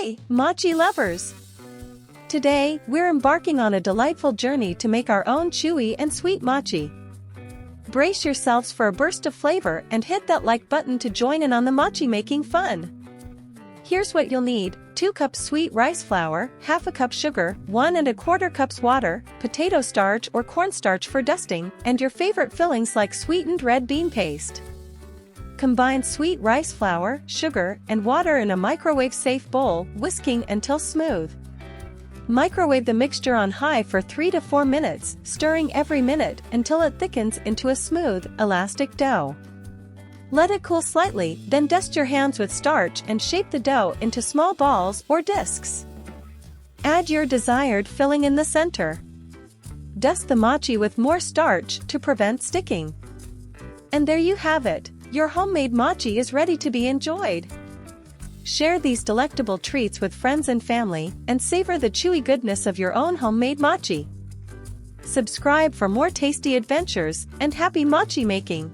Hey, mochi lovers! Today, we're embarking on a delightful journey to make our own chewy and sweet mochi. Brace yourselves for a burst of flavor and hit that like button to join in on the mochi-making fun. Here's what you'll need: 2 cups sweet rice flour, half a cup sugar, 1 1/4 cups water, potato starch or cornstarch for dusting, and your favorite fillings like sweetened red bean paste. Combine sweet rice flour, sugar, and water in a microwave-safe bowl, whisking until smooth. Microwave the mixture on high for 3 to 4 minutes, stirring every minute until it thickens into a smooth, elastic dough. Let it cool slightly, then dust your hands with starch and shape the dough into small balls or discs. Add your desired filling in the center. Dust the mochi with more starch to prevent sticking. And there you have it. Your homemade mochi is ready to be enjoyed. Share these delectable treats with friends and family, and savor the chewy goodness of your own homemade mochi. Subscribe for more tasty adventures, and happy mochi making!